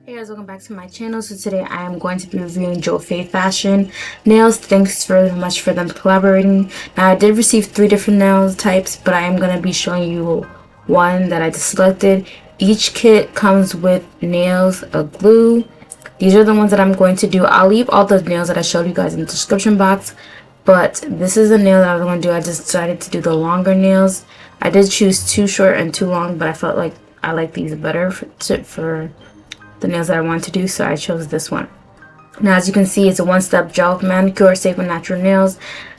Hey guys, welcome back to my channel. So today I am going to be reviewing JOFAY fashion nails. Thanks very much for them collaborating. Now I did receive 3 different nail types, but I am going to be showing you one that I just selected. Each kit comes with nails, a glue. These are the ones that I'm going to do. I'll leave all the nails that I showed you guys in the description box, but this is the nail that I was going to do. I just decided to do the longer nails. I did choose 2 short and 2 long, but I felt like I like these better for the nails that I want to do, so I chose this one. Now as you can see, it's a one-step gel manicure, safe and natural nails.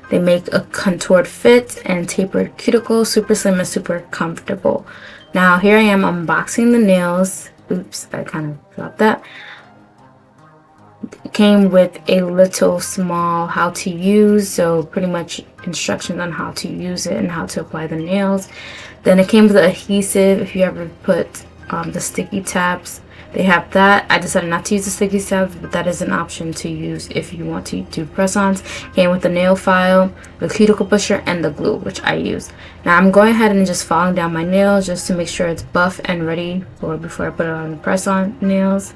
They make a contoured fit and tapered cuticle, super slim and super comfortable. Now here I am unboxing the nails. Oops, I kind of dropped that. It came with a little small how to use, so pretty much instructions on how to use it and how to apply the nails. Then it came with adhesive if you ever put the sticky tabs. They have that. I decided not to use the sticky tabs, but that is an option to use if you want to do press-ons. Came with the nail file, the cuticle pusher, and the glue, which I use. Now I'm going ahead and just filing down my nails just to make sure it's buff and ready for before I put it on the press-on nails.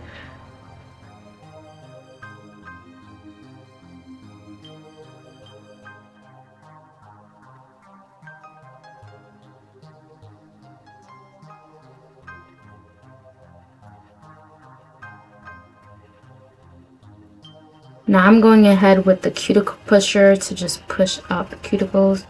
Now I'm going ahead with the cuticle pusher to just push out the cuticles.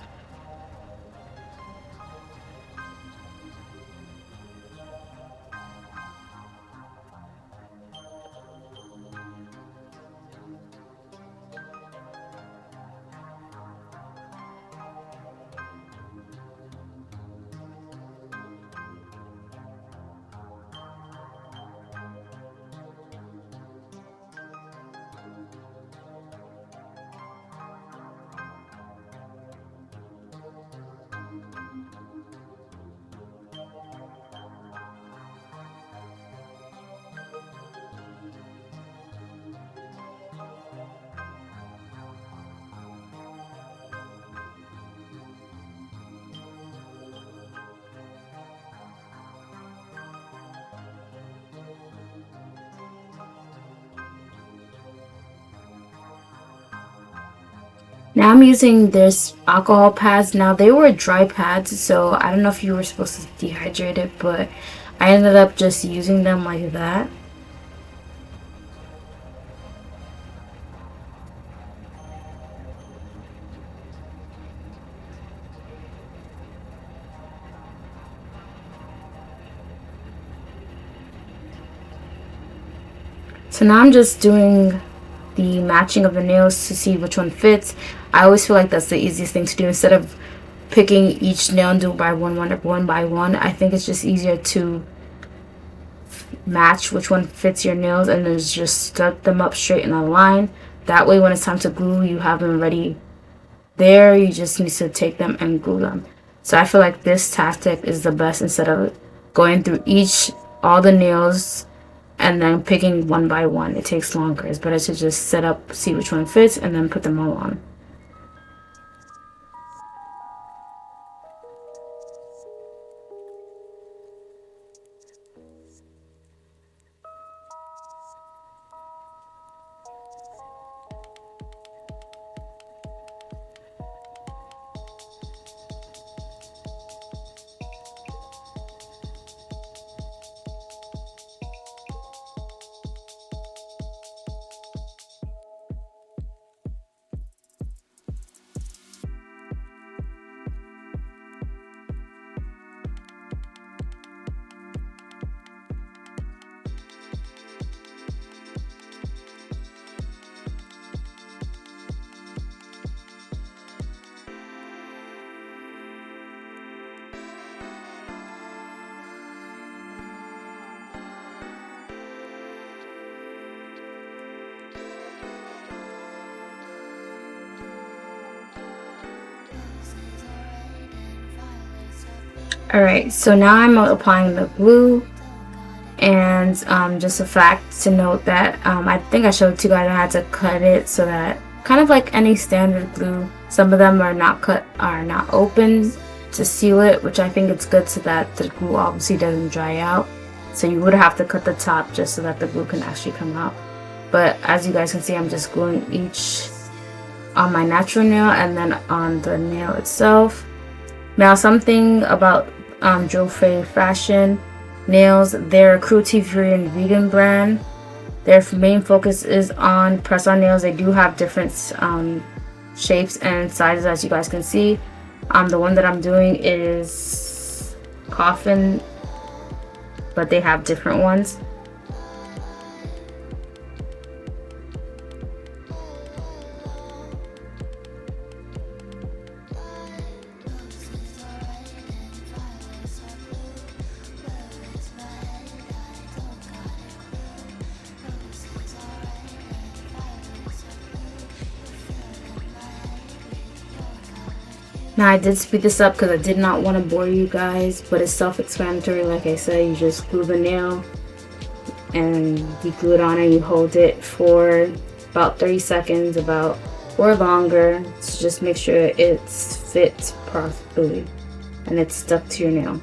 Now I'm using this alcohol pads. Now they were dry pads, so I don't know if you were supposed to dehydrate it, but I ended up just using them like that. So now I'm just doing the matching of the nails to see which one fits. I always feel like that's the easiest thing to do instead of picking each nail and do it by one by one. I think it's just easier to match which one fits your nails and then just set them up straight in a line. That way when it's time to glue, you have them ready there. You just need to take them and glue them. So I feel like this tactic is the best instead of going through all the nails and then picking one by one. It takes longer. It's better to just set up, see which one fits, and then put them all on. Alright, so now I'm applying the glue, and just a fact to note that I think I showed you guys I had to cut it so that, kind of like any standard glue, some of them are not open to seal it, which I think it's good so that the glue obviously doesn't dry out. So you would have to cut the top just so that the glue can actually come out. But as you guys can see, I'm just gluing each on my natural nail and then on the nail itself. Now, something about JOFAY Fashion nails, they're a cruelty-free and vegan brand. Their main focus is on press-on nails. They do have different shapes and sizes, as you guys can see. The one that I'm doing is coffin, but they have different ones. Now, I did speed this up because I did not want to bore you guys, but it's self-explanatory. Like I said, you just glue the nail and you glue it on and you hold it for about 30 seconds or longer to just make sure it's fit properly and it's stuck to your nail.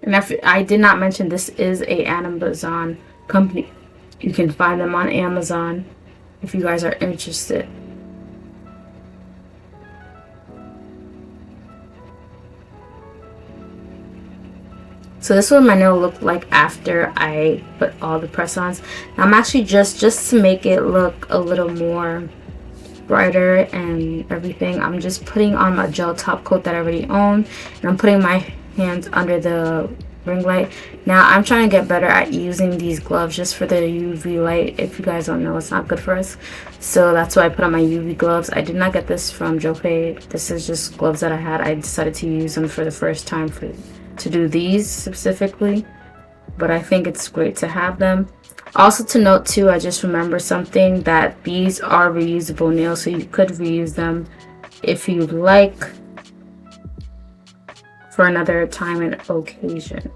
And if I did not mention, this is a Amazon company. You can find them on Amazon if you guys are interested. So this is what my nail looked like after I put all the press-ons. Now I'm actually just to make it look a little more brighter and everything, I'm just putting on my gel top coat that I already own, and I'm putting my hands under the ring light. Now I'm trying to get better at using these gloves just for the UV light. If you guys don't know, it's not good for us, so that's why I put on my UV gloves. I did not get this from JOFAY. This is just gloves that I had. I decided to use them for the first time to do these specifically, but I think it's great to have them. Also to note too, I just remember something, that these are reusable nails, so you could reuse them if you like for another time and occasion.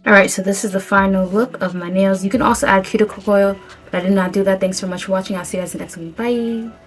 Alright, so this is the final look of my nails. You can also add cuticle oil, but I did not do that. Thanks so much for watching. I'll see you guys in the next one. Bye!